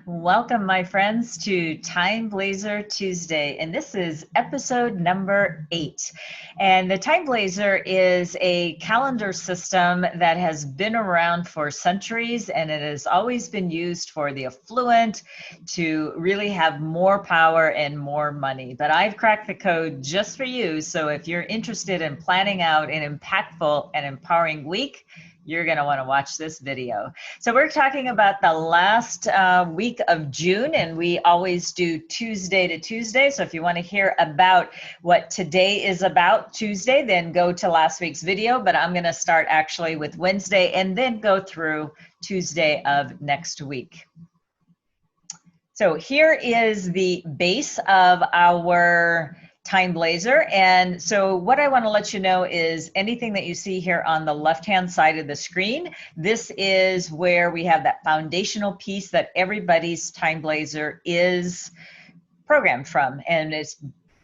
Welcome, my friends, to TimeBlazr Tuesday, and this is episode number 8. And the TimeBlazr is a calendar system that has been around for centuries, and it has always been used for the affluent to really have more power and more money. But I've cracked the code just for you, so if you're interested in planning out an impactful and empowering week, you're going to want to watch this video. So we're talking about the last week of June, and we always do Tuesday to Tuesday. So if you want to hear about what today is about, Tuesday, then go to last week's video. But I'm going to start actually with Wednesday and then go through Tuesday of next week. So here is the base of our TimeBlazr. And so what I want to let you know is anything that you see here on the left-hand side of the screen, this is where we have that foundational piece that everybody's TimeBlazr is programmed from. And it's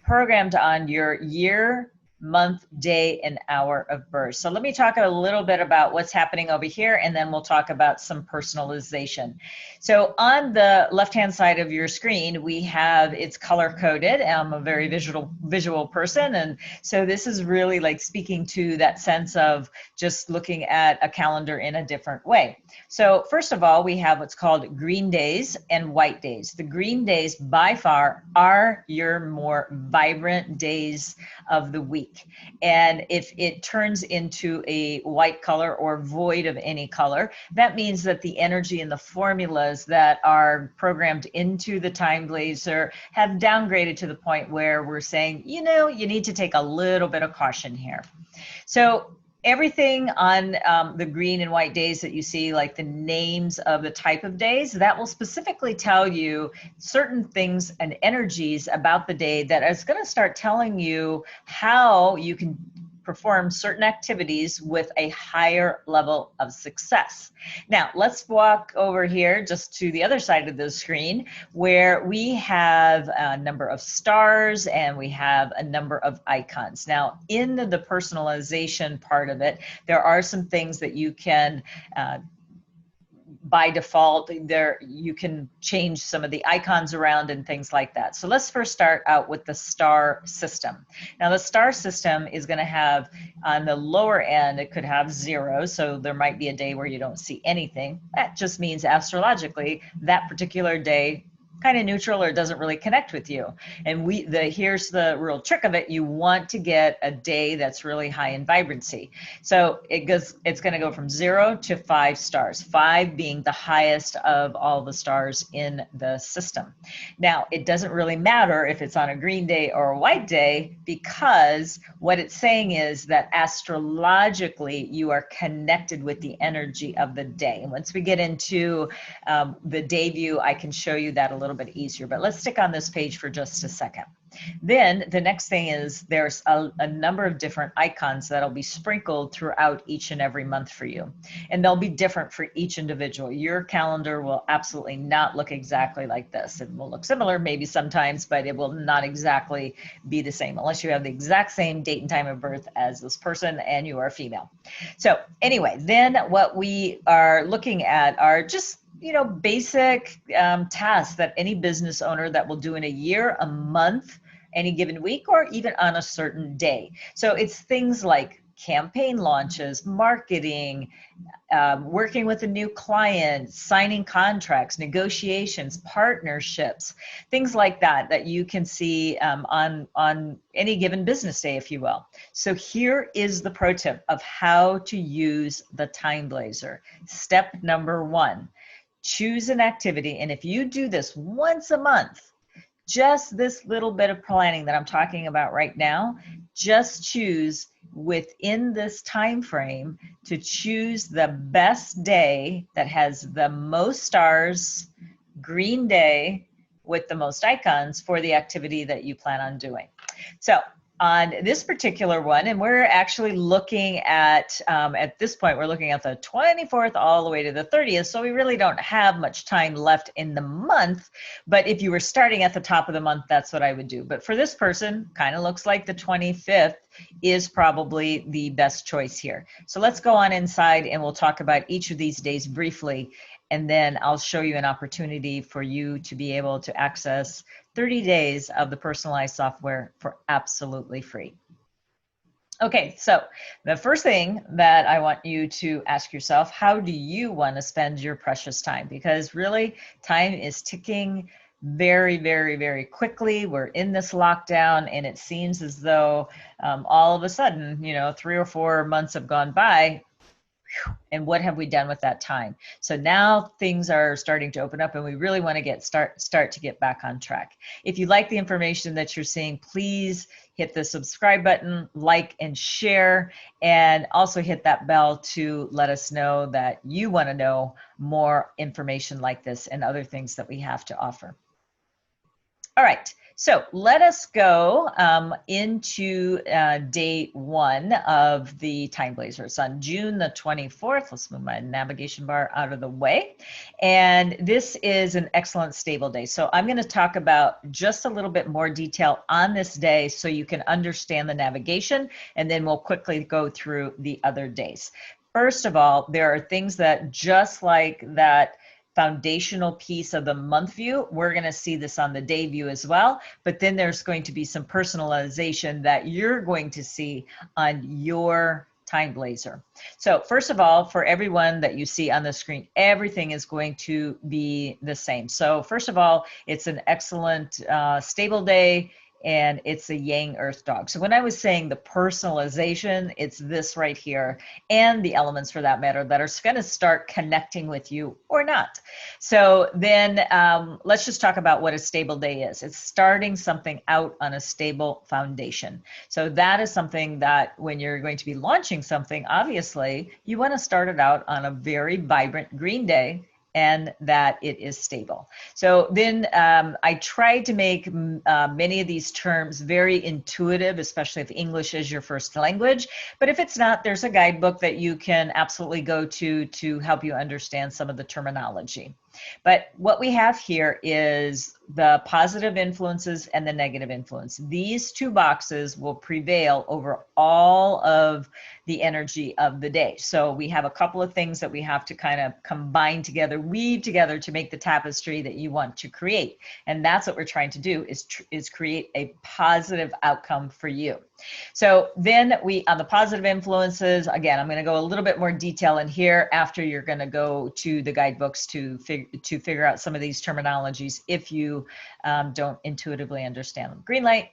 programmed on your year, month, day, and hour of birth. So let me talk a little bit about what's happening over here, and then we'll talk about some personalization. So on the left-hand side of your screen, we have, it's color-coded. I'm a very visual person, and so this is really like speaking to that sense of just looking at a calendar in a different way. So first of all, we have what's called green days and white days. The green days by far are your more vibrant days of the week. And if it turns into a white color or void of any color, that means that the energy and the formulas that are programmed into the TimeBlazr have downgraded to the point where we're saying, you know, you need to take a little bit of caution here. So everything on the green and white days that you see, like the names of the type of days, that will specifically tell you certain things and energies about the day that is going to start telling you how you can perform certain activities with a higher level of success. Now, let's walk over here just to the other side of the screen where we have a number of stars and we have a number of icons. Now, in the personalization part of it, there are some things that you can by default, there you can change some of the icons around and things like that. So let's first start out with the star system. Now the star system is going to have on the lower end, it could have 0. So there might be a day where you don't see anything. That just means astrologically that particular day kind of neutral or doesn't really connect with you. And here's the real trick of it. You want to get a day that's really high in vibrancy. So it's going to go from 0 to 5 stars, 5 being the highest of all the stars in the system. Now, it doesn't really matter if it's on a green day or a white day, because what it's saying is that astrologically you are connected with the energy of the day. And once we get into the day view, I can show you that a little bit easier, but let's stick on this page for just a second. Then the next thing is there's a number of different icons that'll be sprinkled throughout each and every month for you, and they'll be different for each individual. Your calendar will absolutely not look exactly like this. It will look similar maybe sometimes, but it will not exactly be the same unless you have the exact same date and time of birth as this person and you are female. So anyway, then what we are looking at are just basic tasks that any business owner that will do in a year, a month, any given week, or even on a certain day. So it's things like campaign launches, marketing, working with a new client, signing contracts, negotiations, partnerships, things like that you can see on any given business day, if you will. So here is the pro tip of how to use the TimeBlazr. Step number 1. Choose an activity, and if you do this once a month, just this little bit of planning that I'm talking about right now, just choose within this time frame to choose the best day that has the most stars, green day with the most icons for the activity that you plan on doing. So on this particular one, and we're actually looking at this point, we're looking at the 24th all the way to the 30th, so we really don't have much time left in the month, but if you were starting at the top of the month, that's what I would do. But for this person, kind of looks like the 25th is probably the best choice here. So let's go on inside and we'll talk about each of these days briefly. and then I'll show you an opportunity for you to be able to access 30 days of the personalized software for absolutely free. Okay, so the first thing that I want you to ask yourself, how do you want to spend your precious time? Because really, time is ticking very, very, very quickly. We're in this lockdown, and it seems as though all of a sudden, 3 or 4 months have gone by. And what have we done with that time? So now things are starting to open up, and we really want to start to get back on track. If you like the information that you're seeing, please hit the subscribe button, like and share, and also hit that bell to let us know that you want to know more information like this and other things that we have to offer. All right, so let us go into day 1 of the TimeBlazr. It's on June the 24th. Let's move my navigation bar out of the way. And this is an excellent stable day. So I'm going to talk about just a little bit more detail on this day so you can understand the navigation, and then we'll quickly go through the other days. First of all, there are things that, just like that foundational piece of the month view, we're going to see this on the day view as well, but then there's going to be some personalization that you're going to see on your TimeBlazr. So first of all, for everyone that you see on the screen, everything is going to be the same. So first of all, it's an excellent stable day, and it's a Yang Earth dog. So when I was saying the personalization, it's this right here, and the elements for that matter that are going to start connecting with you or not. So then let's just talk about what a stable day is. It's starting something out on a stable foundation. So that is something that when you're going to be launching something, obviously you want to start it out on a very vibrant green day, and that it is stable. So then I tried to make many of these terms very intuitive, especially if English is your first language. But if it's not, there's a guidebook that you can absolutely go to help you understand some of the terminology. But what we have here is the positive influences and the negative influence. These 2 boxes will prevail over all of the energy of the day. So we have a couple of things that we have to kind of combine together, weave together to make the tapestry that you want to create. And that's what we're trying to do, is create a positive outcome for you. So then on the positive influences, again, I'm going to go a little bit more detail in here after you're going to go to the guidebooks to figure out some of these terminologies if you don't intuitively understand them. Green light,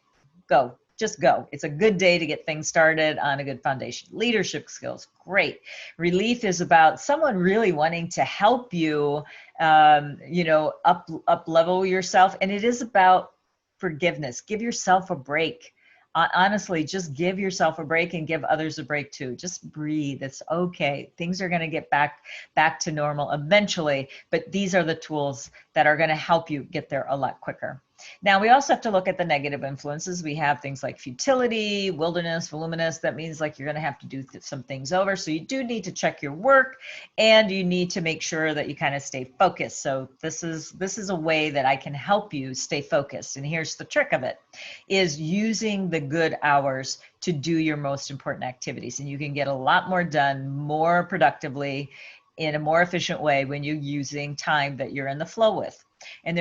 go. Just go. It's a good day to get things started on a good foundation. Leadership skills, great. Relief is about someone really wanting to help you, up level yourself. And it is about forgiveness. Give yourself a break. Honestly, just give yourself a break and give others a break too. Just breathe. It's okay. Things are going to get back to normal eventually, but these are the tools that are going to help you get there a lot quicker. Now, we also have to look at the negative influences. We have things like futility, wilderness, voluminous. That means like you're going to have to do some things over. So you do need to check your work, and you need to make sure that you kind of stay focused. So this is a way that I can help you stay focused. And here's the trick of it, is using the good hours to do your most important activities. And you can get a lot more done more productively in a more efficient way when you're using time that you're in the flow with. And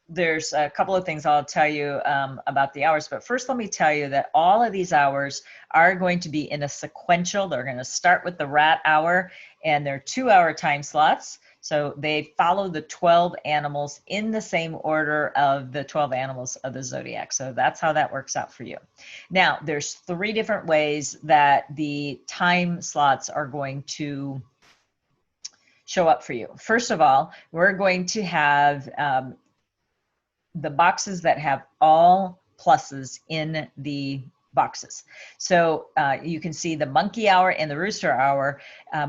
there's a couple of things I'll tell you about the hours, but first let me tell you that all of these hours are going to be in a sequential. They're going to start with the rat hour, and they're 2-hour time slots. So they follow the 12 animals in the same order of the 12 animals of the zodiac. So that's how that works out for you. Now, there's 3 different ways that the time slots are going to show up for you. First of all, we're going to have the boxes that have all pluses in the boxes. So you can see the monkey hour and the rooster hour.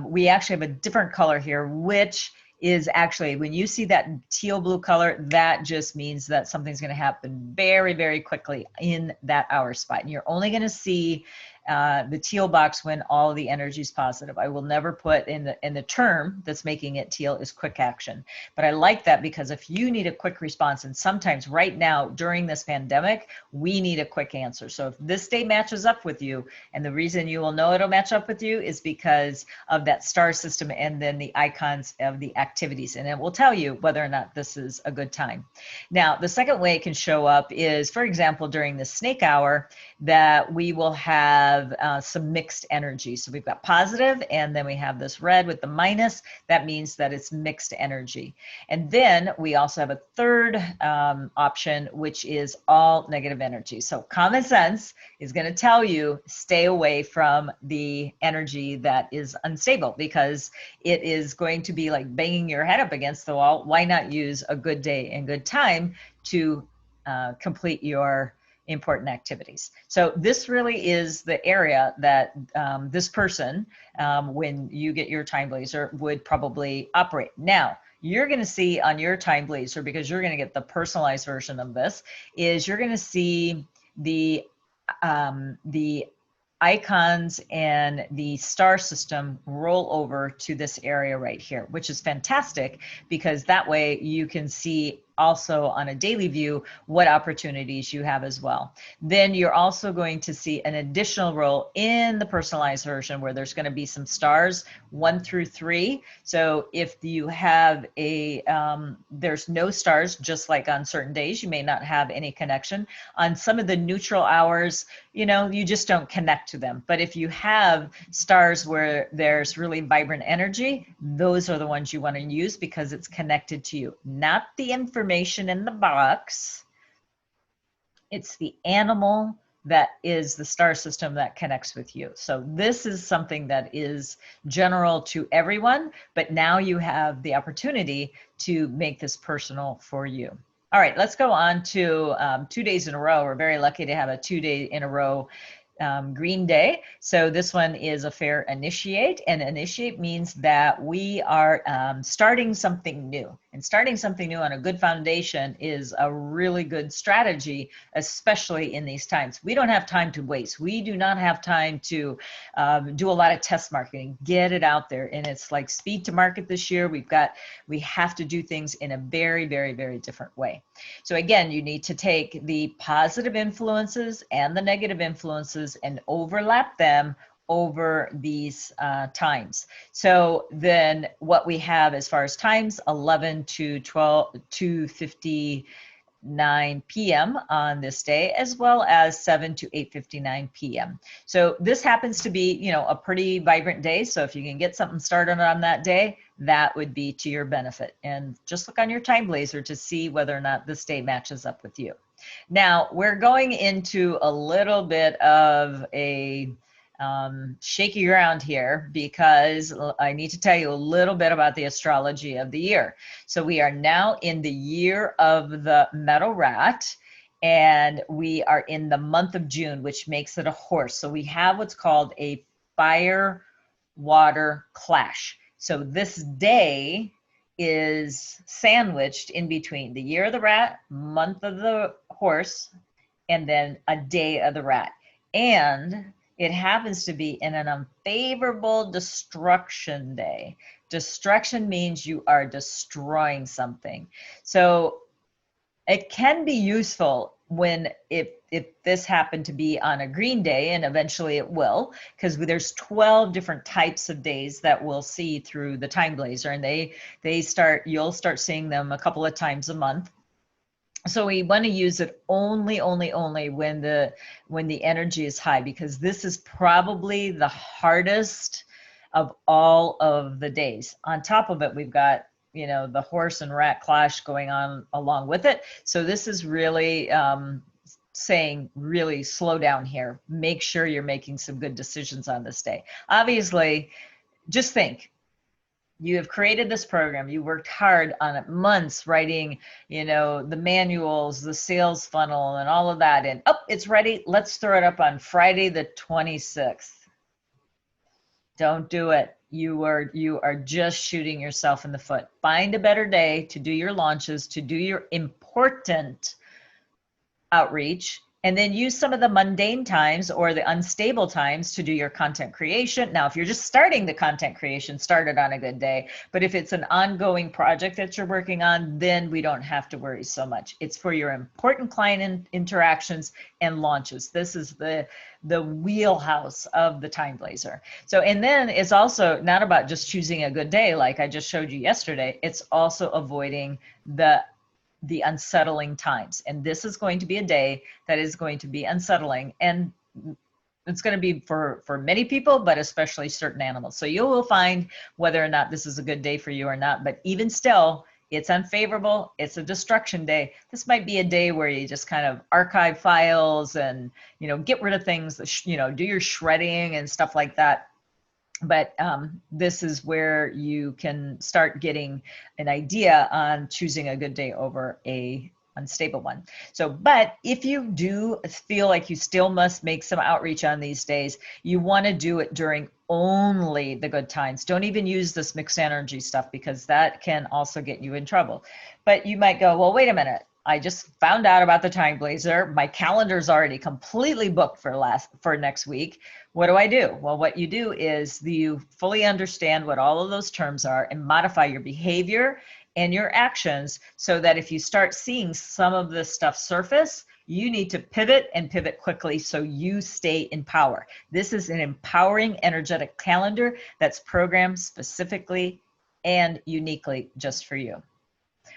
We actually have a different color here, which is actually, when you see that teal blue color, that just means that something's going to happen very, very quickly in that hour spot. And you're only going to see the teal box when all the energy is positive. I will never put in the term that's making it teal is quick action. But I like that because if you need a quick response, and sometimes right now during this pandemic, we need a quick answer. So if this day matches up with you, and the reason you will know it'll match up with you is because of that star system and then the icons of the activities. And it will tell you whether or not this is a good time. Now, the second way it can show up is, for example, during the snake hour, that we will have some mixed energy. So we've got positive, and then we have this red with the minus. That means that it's mixed energy. And then we also have a third option, which is all negative energy. So common sense is going to tell you stay away from the energy that is unstable, because it is going to be like banging your head up against the wall. Why not use a good day and good time to complete your important activities? So this really is the area that this person, when you get your TimeBlazr, would probably operate. Now, you're going to see on your TimeBlazr, because you're going to get the personalized version of this, is you're going to see the icons and the star system roll over to this area right here, which is fantastic, because that way you can see also on a daily view what opportunities you have as well. Then you're also going to see an additional row in the personalized version where there's going to be some stars 1 through 3. So if you have a there's no stars, just like on certain days you may not have any connection. On some of the neutral hours, you just don't connect to them. But if you have stars where there's really vibrant energy, those are the ones you want to use, because it's connected to you, not the information in the box. It's the animal that is the star system that connects with you. So this is something that is general to everyone, but now you have the opportunity to make this personal for you. All right, let's go on to 2 days in a row. We're very lucky to have a 2 day in a row green day. So this one is a fair initiate, and initiate means that we are starting something new. And starting something new on a good foundation is a really good strategy, especially in these times. We don't have time to waste. We do not have time to do a lot of test marketing. Get it out there. And it's like speed to market this year. We have to do things in a very, very, very different way. So again, you need to take the positive influences and the negative influences and overlap them over these times. So then what we have as far as times, 11 to 2:59 p.m. on this day, as well as 7 to 8:59 p.m. So this happens to be, a pretty vibrant day. So if you can get something started on that day, that would be to your benefit. And just look on your TimeBlazr to see whether or not this day matches up with you. Now, we're going into a little bit of a shaky ground here, because I need to tell you a little bit about the astrology of the year. So we are now in the year of the metal rat, and we are in the month of June, which makes it a horse. So we have what's called a fire water clash. So this day is sandwiched in between the year of the rat, month of the horse, and then a day of the rat. And it happens to be in an unfavorable destruction day. Destruction means you are destroying something. So it can be useful when if this happened to be on a green day, and eventually it will, because there's 12 different types of days that we'll see through the TimeBlazr, and you'll start seeing them a couple of times a month. So we want to use it only when the energy is high, because this is probably the hardest of all of the days. On top of it, we've got, the horse and rat clash going on along with it. So this is really saying, really slow down here. Make sure you're making some good decisions on this day. Obviously, just think, you have created this program. You worked hard on it, months writing, the manuals, the sales funnel, and all of that. And it's ready. Let's throw it up on Friday the 26th. Don't do it. You are just shooting yourself in the foot. Find a better day to do your launches, to do your important outreach, And then use some of the mundane times or the unstable times to do your content creation. Now, if you're just starting the content creation, start it on a good day. But if it's an ongoing project that you're working on, then we don't have to worry so much. It's for your important client interactions and launches. This is the wheelhouse of the TimeBlazr. So, and then it's also not about just choosing a good day like I just showed you yesterday. It's also avoiding the unsettling times. And this is going to be a day that is going to be unsettling. And it's going to be for many people, but especially certain animals. So you will find whether or not this is a good day for you or not. But even still, it's unfavorable. It's a destruction day. This might be a day where you just kind of archive files and, you know, get rid of things, you know, do your shredding and stuff like that. But this is where you can start getting an idea on choosing a good day over a unstable one. So, but if you do feel like you still must make some outreach on these days, you want to do it during only the good times. Don't even use this mixed energy stuff, because that can also get you in trouble. But you might go, well, wait a minute. I just found out about the TimeBlazr. My calendar's already completely booked for next week. What do I do? Well, what you do is you fully understand what all of those terms are and modify your behavior and your actions so that if you start seeing some of this stuff surface, you need to pivot and pivot quickly so you stay in power. This is an empowering, energetic calendar that's programmed specifically and uniquely just for you.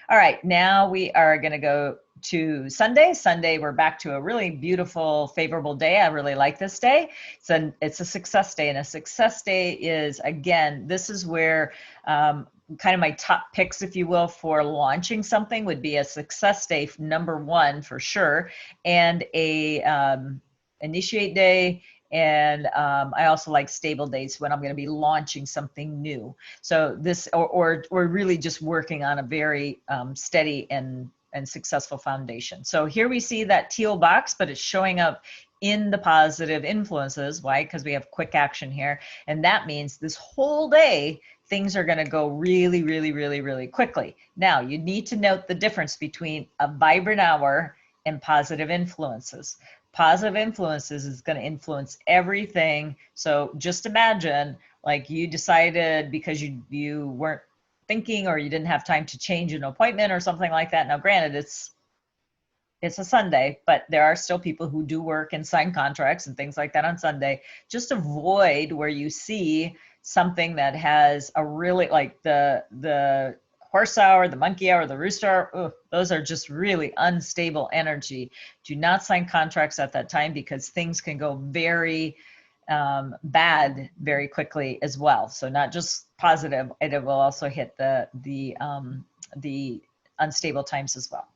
All right, now we are going to go to Sunday. Sunday, we're back to a really beautiful, favorable day. I really like this day. It's a success day, and a success day is, again, this is where kind of my top picks, if you will, for launching something would be a success day, #1 for sure, and a initiate day. And I also like stable days when I'm going to be launching something new. So this, or really just working on a very steady and successful foundation. So here we see that teal box, but it's showing up in the positive influences. Why? Because we have quick action here. And that means this whole day, things are going to go really, really, really, really quickly. Now, you need to note the difference between a vibrant hour and positive influences. Positive influences is going to influence everything. So just imagine like you decided because you weren't thinking or you didn't have time to change an appointment or something like that. Now, granted, it's a Sunday, but there are still people who do work and sign contracts and things like that on Sunday. Just avoid where you see something that has a really, like the horse hour, the monkey hour, the rooster hour, those are just really unstable energy. Do not sign contracts at that time because things can go very bad very quickly as well. So not just positive, it will also hit the unstable times as well.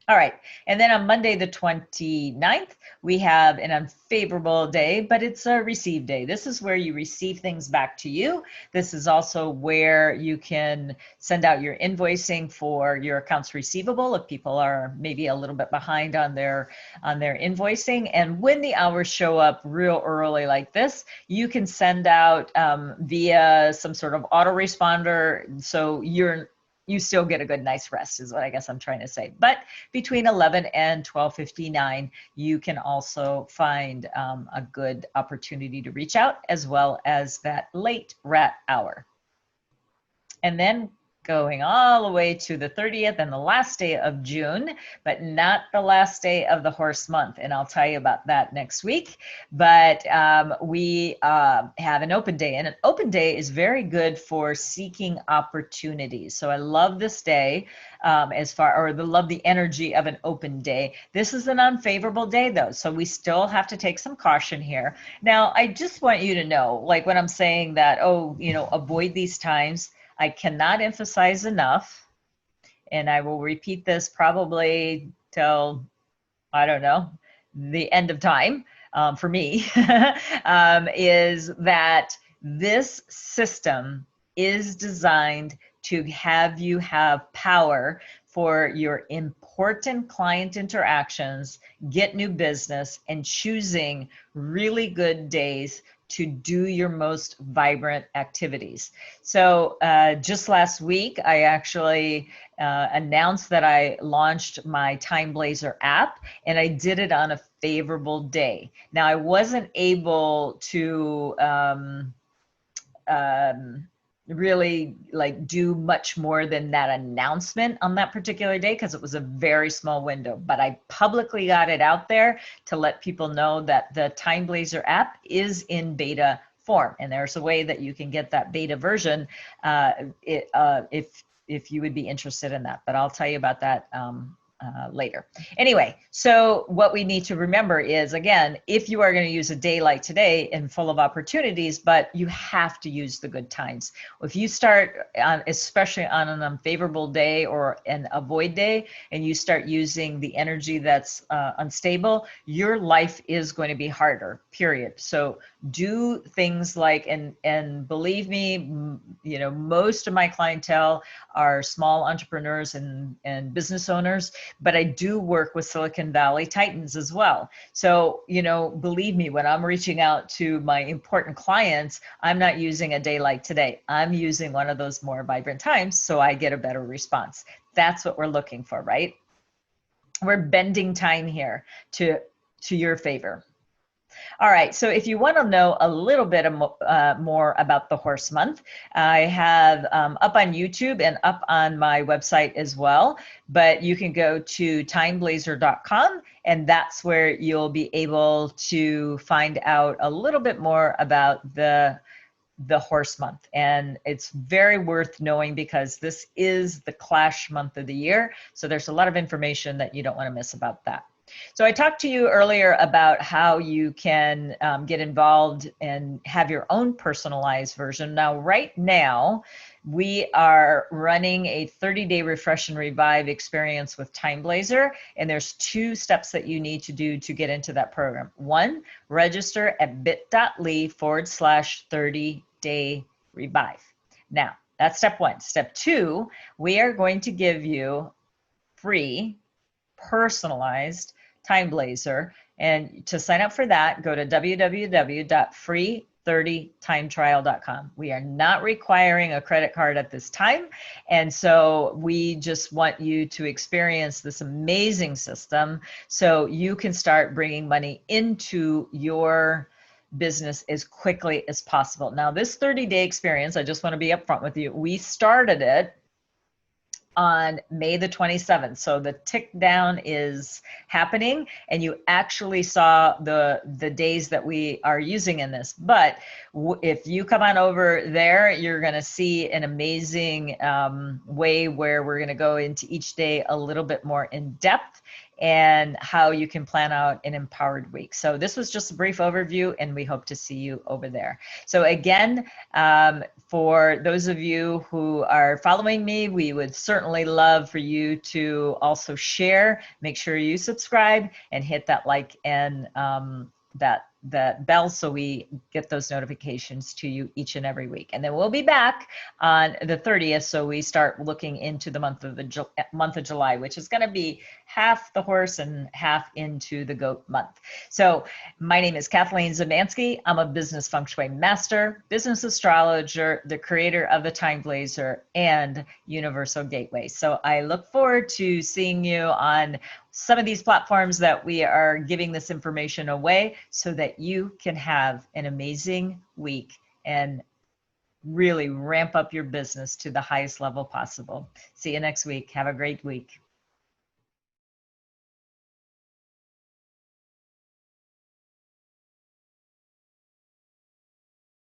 All right, and then on Monday the 29th, we have an unfavorable day, but it's a receive day. This is where you receive things back to you. This is also where you can send out your invoicing for your accounts receivable if people are maybe a little bit behind on their invoicing. And when the hours show up real early like this, you can send out via some sort of autoresponder, so you still get a good nice rest is what I guess I'm trying to say. But between 11 and 12:59, you can also find a good opportunity to reach out, as well as that late rat hour. And then going all the way to the 30th and the last day of June, but not the last day of the horse month. And I'll tell you about that next week. But we have an open day, and an open day is very good for seeking opportunities. So I love this day love the energy of an open day. This is an unfavorable day though, so we still have to take some caution here. Now, I just want you to know, like when I'm saying that, avoid these times, I cannot emphasize enough, and I will repeat this probably till, I don't know, the end of time for me, is that this system is designed to have you have power for your important client interactions, get new business, and choosing really good days to do your most vibrant activities. So just last week, I actually announced that I launched my TimeBlazr app, and I did it on a favorable day. Now, I wasn't able to really like do much more than that announcement on that particular day because it was a very small window, but I publicly got it out there to let people know that the TimeBlazr app is in beta form, and there's a way that you can get that beta version if you would be interested in that, but I'll tell you about that later. Anyway, so what we need to remember is, again, if you are going to use a day like today and full of opportunities, but you have to use the good times. If you start on, especially on an unfavorable day or an avoid day, and you start using the energy that's unstable, your life is going to be harder, period. So do things like, and believe me, you know, most of my clientele are small entrepreneurs and business owners, but I do work with Silicon Valley Titans as well. So, you know, believe me, when I'm reaching out to my important clients, I'm not using a day like today. I'm using one of those more vibrant times so I get a better response. That's what we're looking for, right? We're bending time here to your favor. All right, so if you want to know a little bit more about the horse month, I have up on YouTube and up on my website as well, but you can go to TimeBlazr.com, and that's where you'll be able to find out a little bit more about the horse month. And it's very worth knowing because this is the clash month of the year. So there's a lot of information that you don't want to miss about that. So I talked to you earlier about how you can get involved and have your own personalized version. Now, right now, we are running a 30-day refresh and revive experience with TimeBlazr, and there's 2 steps that you need to do to get into that program. 1, register at bit.ly/30-day revive. Now, that's step 1. Step 2, we are going to give you free personalized TimeBlazr, and to sign up for that, go to www.free30timetrial.com. We are not requiring a credit card at this time, and so we just want you to experience this amazing system so you can start bringing money into your business as quickly as possible. Now, this 30-day experience, I just want to be upfront with you, we started it on May the 27th. So the tick down is happening, and you actually saw the days that we are using in this. But if you come on over there, you're going to see an amazing way where we're going to go into each day a little bit more in depth and how you can plan out an empowered week. So this was just a brief overview, and we hope to see you over there. So again, for those of you who are following me, we would certainly love for you to also share. Make sure you subscribe and hit that like and that bell so we get those notifications to you each and every week. And then we'll be back on the 30th, so we start looking into the month of July, which is going to be half the horse and half into the goat month. So my name is Kathleen Zemansky. I'm a business feng shui master, business astrologer, the creator of the TimeBlazr and Universal Gateway. So I look forward to seeing you on some of these platforms that we are giving this information away so that you can have an amazing week and really ramp up your business to the highest level possible. See you next week. Have a great week.